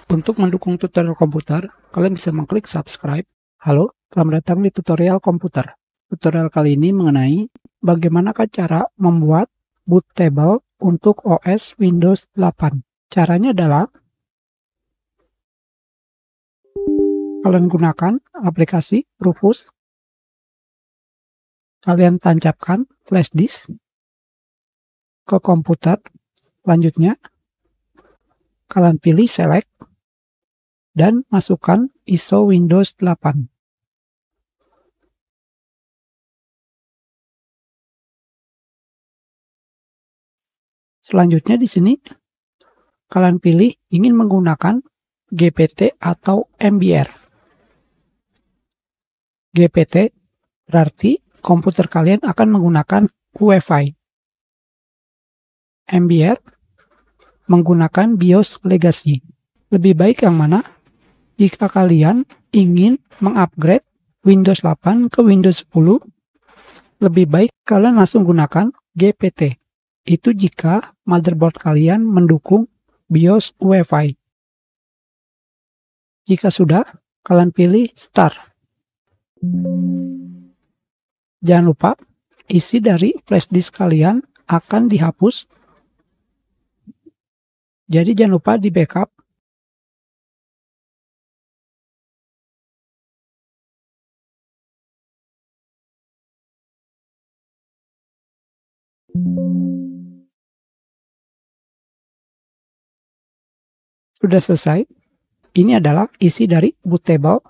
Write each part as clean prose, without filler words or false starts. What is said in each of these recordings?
Untuk mendukung tutorial komputer, kalian bisa mengklik subscribe. Halo, selamat datang di tutorial komputer. Tutorial kali ini mengenai bagaimana cara membuat bootable untuk OS Windows 8. Caranya adalah kalian gunakan aplikasi Rufus. Kalian tancapkan flash disk ke komputer. Selanjutnya, kalian pilih select dan masukkan ISO Windows 8. Selanjutnya di sini kalian pilih ingin menggunakan GPT atau MBR. GPT berarti komputer kalian akan menggunakan UEFI. MBR menggunakan BIOS Legacy. Lebih baik yang mana? Jika kalian ingin mengupgrade Windows 8 ke Windows 10, lebih baik kalian langsung gunakan GPT. Itu jika motherboard kalian mendukung BIOS UEFI. Jika sudah, kalian pilih Start. Jangan lupa, isi dari flash disk kalian akan dihapus. Jadi jangan lupa di backup. Sudah selesai. Ini adalah isi dari bootable.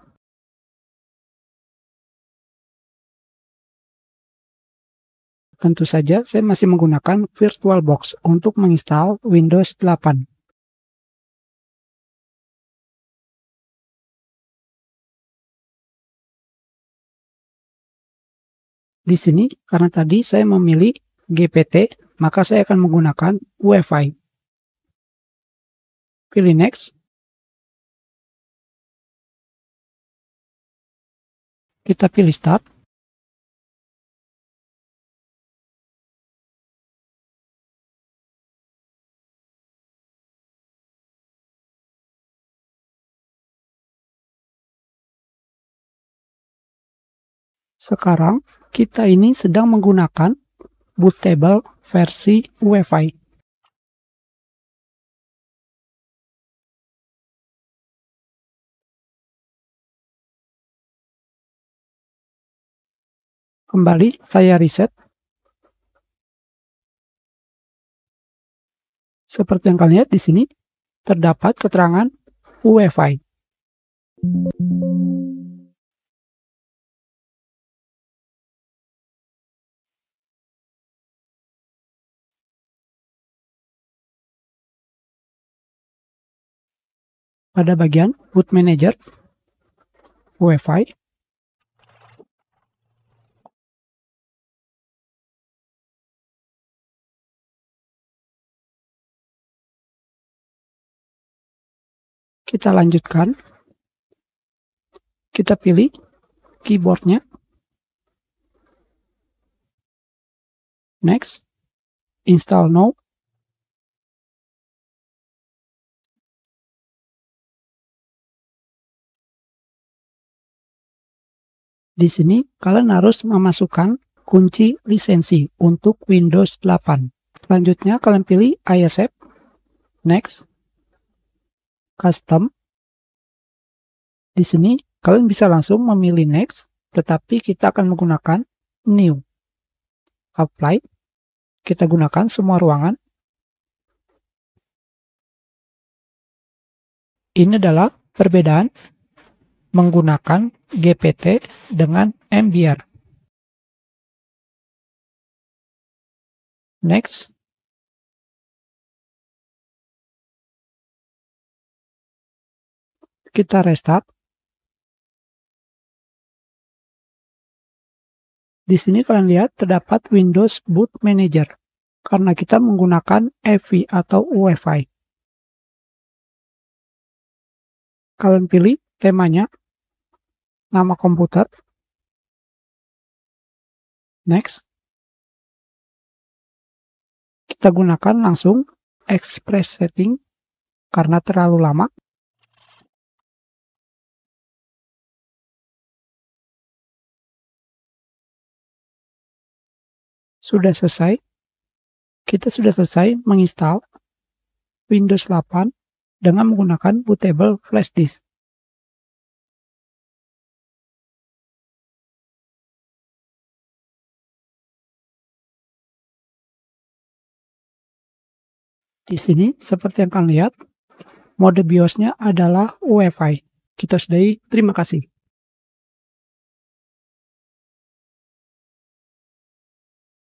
Tentu saja saya masih menggunakan VirtualBox untuk menginstal Windows 8. Di sini, karena tadi saya memilih GPT, maka saya akan menggunakan UEFI. Pilih Next. Kita pilih Start. Sekarang, kita ini sedang menggunakan bootable versi UEFI. Kembali, saya reset. Seperti yang kalian lihat di sini, terdapat keterangan UEFI. Pada bagian Boot Manager, UEFI, kita lanjutkan. Kita pilih keyboardnya. Next. Install now. Di sini kalian harus memasukkan kunci lisensi untuk Windows 8. Selanjutnya kalian pilih I accept. Next. Custom. Di sini kalian bisa langsung memilih Next, tetapi kita akan menggunakan New. Apply. Kita gunakan semua ruangan. Ini adalah perbedaan menggunakan GPT dengan MBR. Next. Kita restart. Di sini kalian lihat terdapat Windows Boot Manager karena kita menggunakan EFI atau UEFI. Kalian pilih temanya, nama komputer. Next. Kita gunakan langsung Express Setting karena terlalu lama. sudah selesai. Kita sudah selesai menginstal Windows 8 dengan menggunakan bootable flash disk. Di sini seperti yang kalian lihat, mode BIOS-nya adalah UEFI. Kita sudahi, terima kasih.